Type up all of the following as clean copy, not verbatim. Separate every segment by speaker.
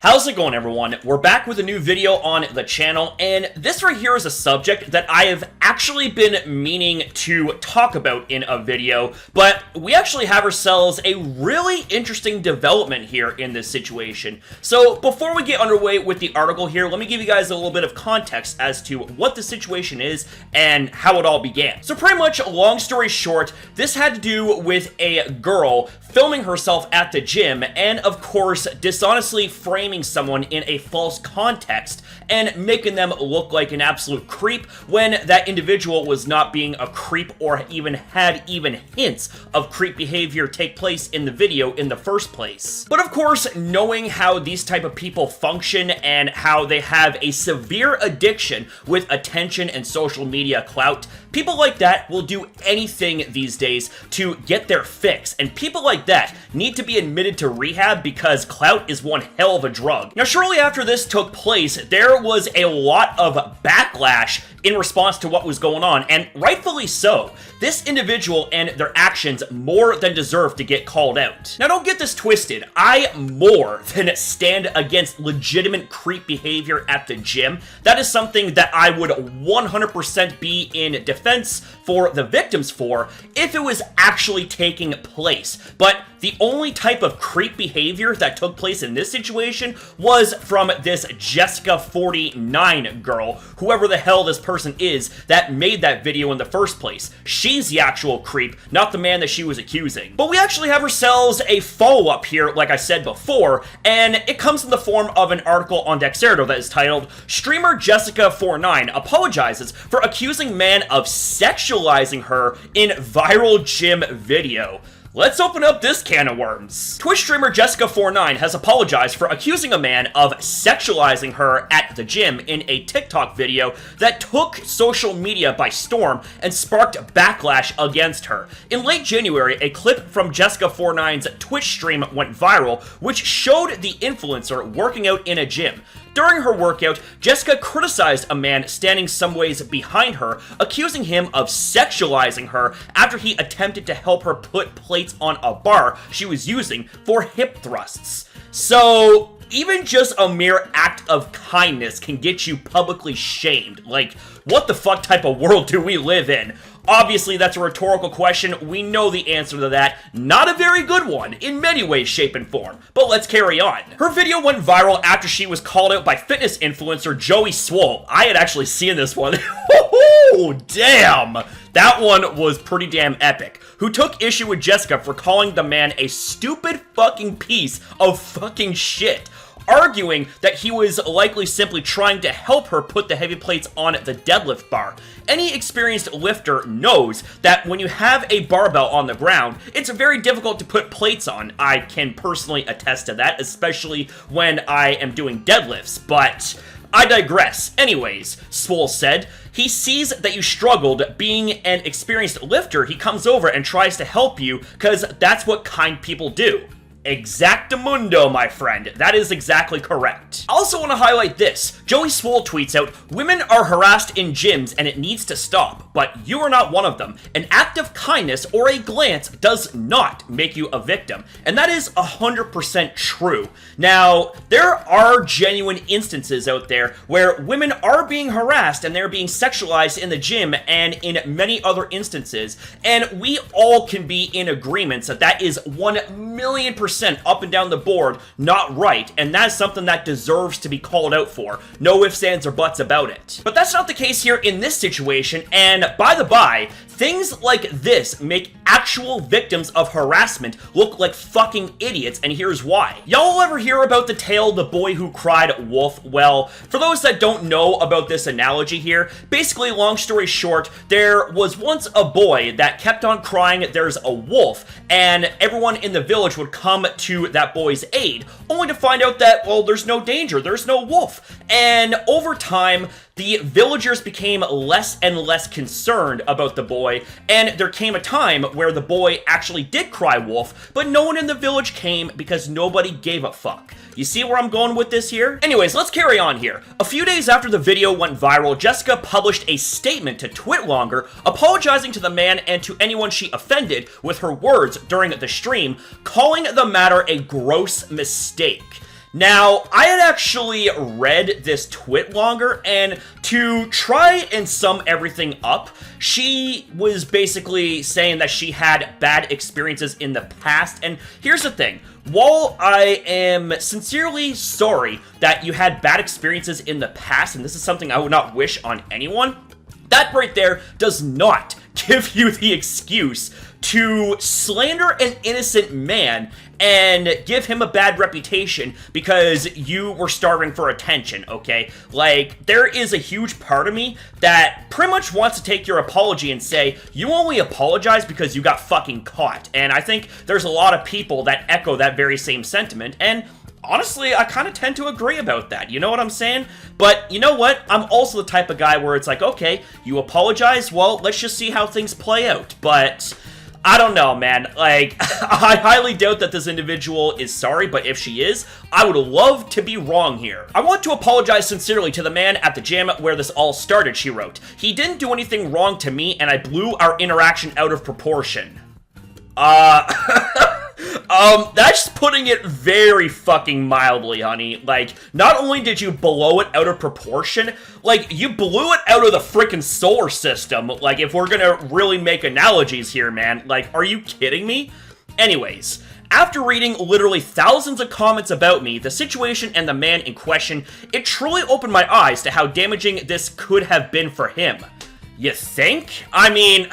Speaker 1: How's it going, everyone? We're back with a new video on the channel, and this right here is a subject that I have actually been meaning to talk about in a video, but we actually have ourselves a really interesting development here in this situation. So before we get underway with the article here, let me give you guys a little bit of context as to what the situation is and how it all began. So pretty much, long story short, this had to do with a girl filming herself at the gym and, of course, dishonestly framing someone in a false context and making them look like an absolute creep when that individual was not being a creep or even had hints of creep behavior take place in the video in the first place. But of course, knowing how these type of people function and how they have a severe addiction with attention and social media clout, people like that will do anything these days to get their fix, and people like that need to be admitted to rehab because clout is one hell of a drug. Now, shortly after this took place, there was a lot of backlash in response to what was going on, and rightfully so. This individual and their actions more than deserve to get called out. Now, don't get this twisted. I more than stand against legitimate creep behavior at the gym. That is something that I would 100% be in defense for the victims for if it was actually taking place. But the only type of creep behavior that took place in this situation was from this Jessica49 girl, whoever the hell this person is that made that video in the first place. She's the actual creep, not the man that she was accusing. But we actually have ourselves a follow-up here, like I said before, and it comes in the form of an article on Dexerto that is titled, "Streamer Jessica49 apologizes for accusing man of sexualizing her in viral gym video." Let's open up this can of worms. Twitch streamer Jessica49 has apologized for accusing a man of sexualizing her at the gym in a TikTok video that took social media by storm and sparked backlash against her. In late January, a clip from Jessica49's Twitch stream went viral, which showed the influencer working out in a gym. During her workout, Jessica criticized a man standing some ways behind her, accusing him of sexualizing her after he attempted to help her put plates on a bar she was using for hip thrusts. So, even just a mere act of kindness can get you publicly shamed. Like, what the fuck type of world do we live in? Obviously, that's a rhetorical question. We know the answer to that. Not a very good one, in many ways, shape, and form. But let's carry on. Her video went viral after she was called out by fitness influencer Joey Swole. I had actually seen this one. Oh, damn! That one was pretty damn epic. Who took issue with Jessica for calling the man a stupid fucking piece of fucking shit, arguing that he was likely simply trying to help her put the heavy plates on the deadlift bar. Any experienced lifter knows that when you have a barbell on the ground, it's very difficult to put plates on. I can personally attest to that, especially when I am doing deadlifts, but I digress. Anyways, Swole said, he sees that you struggled being an experienced lifter. He comes over and tries to help you because that's what kind people do. Exactamundo, my friend. That is exactly correct. I also want to highlight this. Joey Swole tweets out, "Women are harassed in gyms and it needs to stop, but you are not one of them. An act of kindness or a glance does not make you a victim." And that is 100% true. Now, there are genuine instances out there where women are being harassed and they're being sexualized in the gym and in many other instances, and we all can be in agreement that that is 1,000,000% up and down the board not right, and that's something that deserves to be called out for. No ifs, ands, or buts about it. But that's not the case here in this situation, and by the by, things like this make actual victims of harassment look like fucking idiots, and here's why. Y'all ever hear about the tale, The Boy Who Cried Wolf? Well, for those that don't know about this analogy here, basically, long story short, there was once a boy that kept on crying, "There's a wolf," and everyone in the village would come to that boy's aid, only to find out that, well, there's no danger, there's no wolf. And over time, the villagers became less and less concerned about the boy, and there came a time where the boy actually did cry wolf, but no one in the village came because nobody gave a fuck. You see where I'm going with this here? Anyways, let's carry on here. A few days after the video went viral, Jessica published a statement to TwitLonger apologizing to the man and to anyone she offended with her words during the stream, calling the matter a gross mistake. Now, I had actually read this twit longer, and to try and sum everything up, she was basically saying that she had bad experiences in the past, and here's the thing. While I am sincerely sorry that you had bad experiences in the past, and this is something I would not wish on anyone, that right there does not give you the excuse to slander an innocent man and give him a bad reputation because you were starving for attention, okay? Like, there is a huge part of me that pretty much wants to take your apology and say, you only apologize because you got fucking caught. And I think there's a lot of people that echo that very same sentiment, and honestly, I kind of tend to agree about that, you know what I'm saying? But you know what? I'm also the type of guy where it's like, okay, you apologize, well, let's just see how things play out. But I don't know, man. Like, I highly doubt that this individual is sorry, but if she is, I would love to be wrong here. I want to apologize sincerely to the man at the gym where this all started, she wrote. He didn't do anything wrong to me, and I blew our interaction out of proportion. That's putting it very fucking mildly, honey. Like, not only did you blow it out of proportion, like, you blew it out of the freaking solar system. Like, if we're gonna really make analogies here, man. Like, are you kidding me? Anyways, after reading literally thousands of comments about me, the situation, and the man in question, it truly opened my eyes to how damaging this could have been for him. You think? I mean,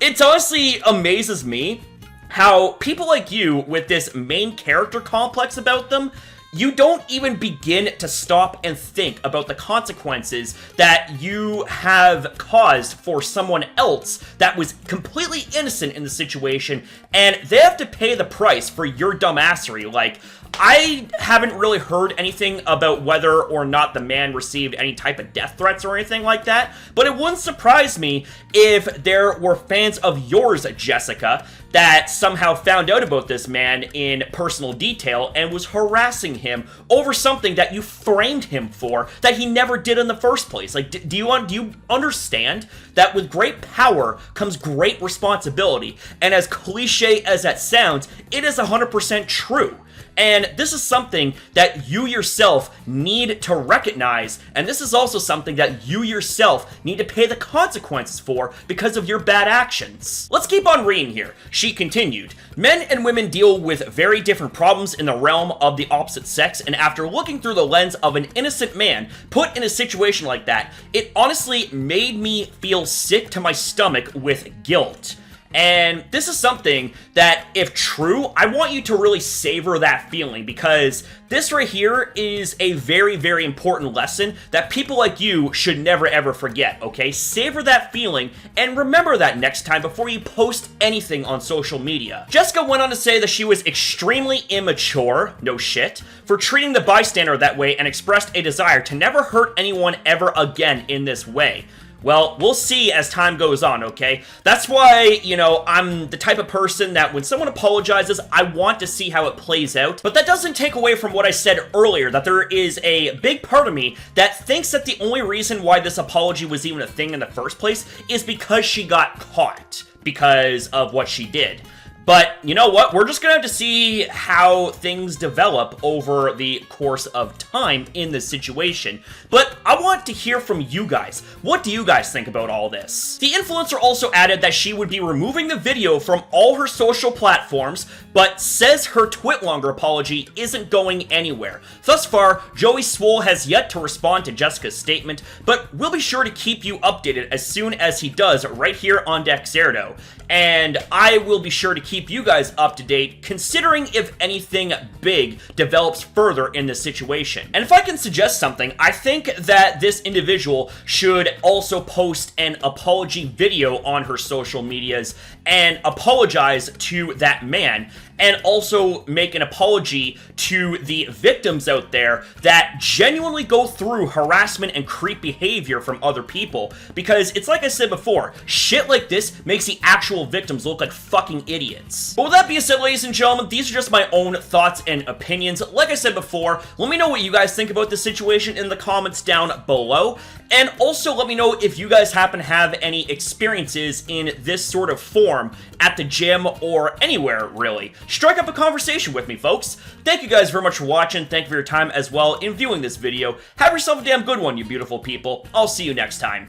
Speaker 1: it honestly amazes me how people like you with this main character complex about them, you don't even begin to stop and think about the consequences that you have caused for someone else that was completely innocent in the situation, and they have to pay the price for your dumbassery. Like, I haven't really heard anything about whether or not the man received any type of death threats or anything like that, but it wouldn't surprise me if there were fans of yours, Jessica, that somehow found out about this man in personal detail and was harassing him over something that you framed him for that he never did in the first place. Like, do you understand that with great power comes great responsibility? And as cliche as that sounds, it is 100% true. And this is something that you yourself need to recognize, and this is also something that you yourself need to pay the consequences for because of your bad actions. Let's keep on reading here. She continued, men and women deal with very different problems in the realm of the opposite sex, and after looking through the lens of an innocent man put in a situation like that, it honestly made me feel sick to my stomach with guilt. And this is something that, if true, I want you to really savor that feeling, because this right here is a very, very important lesson that people like you should never ever forget, okay? Savor that feeling and remember that next time before you post anything on social media. Jessica went on to say that she was extremely immature, no shit, for treating the bystander that way, and expressed a desire to never hurt anyone ever again in this way. Well, we'll see as time goes on, okay? That's why, you know, I'm the type of person that when someone apologizes, I want to see how it plays out. But that doesn't take away from what I said earlier, that there is a big part of me that thinks that the only reason why this apology was even a thing in the first place is because she got caught because of what she did. But you know what? We're just gonna have to see how things develop over the course of time in this situation. But I want to hear from you guys. What do you guys think about all this? The influencer also added that she would be removing the video from all her social platforms, but says her Twitlonger apology isn't going anywhere. Thus far, Joey Swole has yet to respond to Jessica's statement, but we'll be sure to keep you updated as soon as he does right here on Dexerto. And I will be sure to keep you guys up to date, considering if anything big develops further in this situation. And if I can suggest something, I think that this individual should also post an apology video on her social medias and apologize to that man, and also make an apology to the victims out there that genuinely go through harassment and creep behavior from other people. Because it's like I said before, shit like this makes the actual victims look like fucking idiots. But with that being said, ladies and gentlemen, these are just my own thoughts and opinions. Like I said before, let me know what you guys think about this situation in the comments down below. And also let me know if you guys happen to have any experiences in this sort of form at the gym or anywhere, really. strike up a conversation with me, folks. Thank you guys very much for watching. Thank you for your time as well in viewing this video. Have yourself a damn good one, you beautiful people. I'll see you next time.